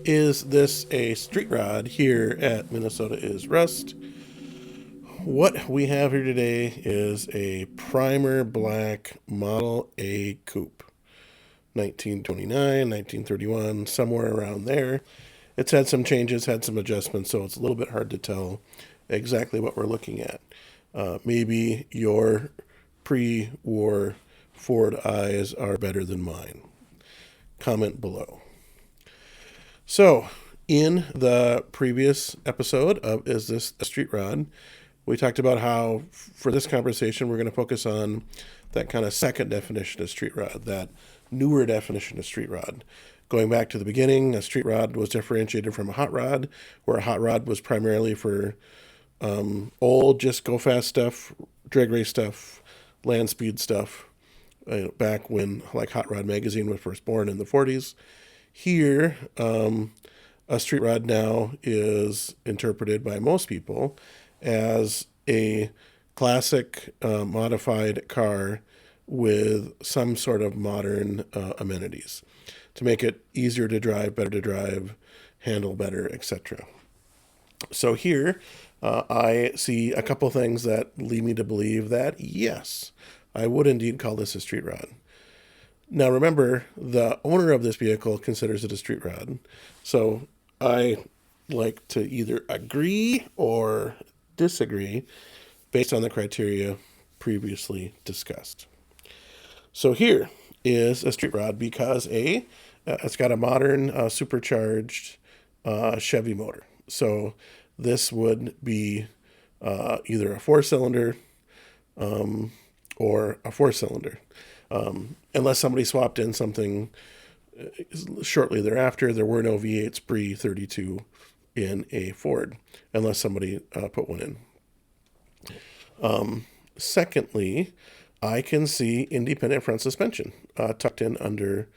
Is this a street rod here at Minnesota is Rust? What we have here today is a primer black Model A Coupe. 1929, 1931, somewhere around there. It's had some changes, had some adjustments, so it's a little bit hard to tell exactly what we're looking at. Maybe your pre-war Ford eyes are better than mine. Comment below. So, in the previous episode of Is This a Street Rod, we talked about how, for this conversation, we're going to focus on that kind of second definition of street rod, that newer definition of street rod. Going back to the beginning, a street rod was differentiated from a hot rod, where a hot rod was primarily for old, just go fast stuff, drag race stuff, land speed stuff, back when like Hot Rod Magazine was first born in the 40s. Here, a street rod now is interpreted by most people as a classic modified car with some sort of modern amenities to make it easier to drive, better to drive, handle better, etc. So here, I see a couple things that lead me to believe that, yes, I would indeed call this a street rod. Now remember, the owner of this vehicle considers it a street rod. So I like to either agree or disagree based on the criteria previously discussed. So here is a street rod because it's got a modern supercharged Chevy motor. So this would be either a four-cylinder or a four-cylinder. Unless somebody swapped in something shortly thereafter, there were no V8s pre-32 in a Ford, unless somebody put one in. Secondly, I can see independent front suspension tucked in under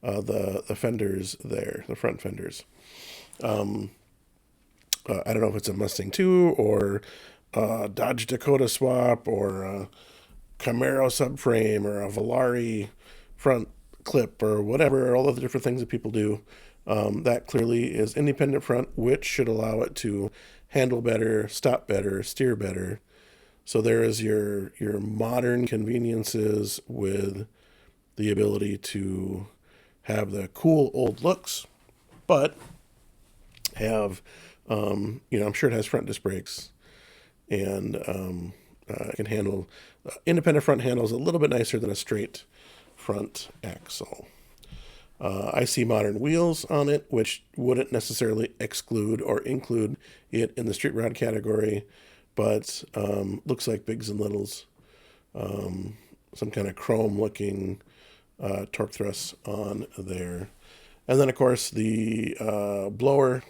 the fenders there, the front fenders. I don't know if it's a Mustang 2 or a Dodge Dakota swap or a Camaro subframe or a Volare front clip or whatever, all of the different things that people do. That clearly is independent front, which should allow it to handle better, stop better, steer better. So there is your modern conveniences with the ability to have the cool old looks, but have, I'm sure it has front disc brakes and it can handle, independent front handles a little bit nicer than a straight front axle. I see modern wheels on it, which wouldn't necessarily exclude or include it in the street rod category, but looks like bigs and littles. Some kind of chrome looking torque thrusts on there. And then, of course, the blower,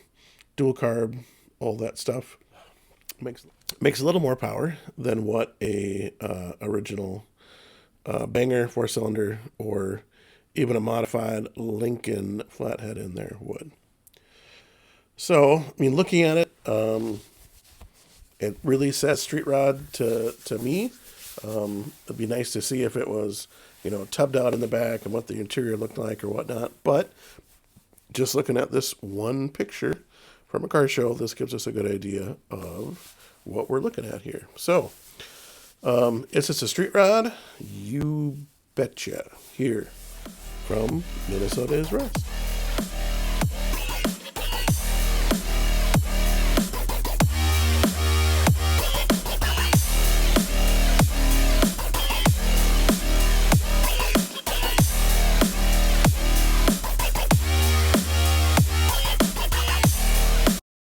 dual carb, all that stuff makes a little more power than what a original Banger four-cylinder or even a modified Lincoln flathead in there would. So, I mean, looking at it, it really says street rod to me. It'd be nice to see if it was, tubbed out in the back and what the interior looked like or whatnot. But just looking at this one picture from a car show, this gives us a good idea of what we're looking at here. So, is this a street rod? You betcha. Here from Minnesota is Rust.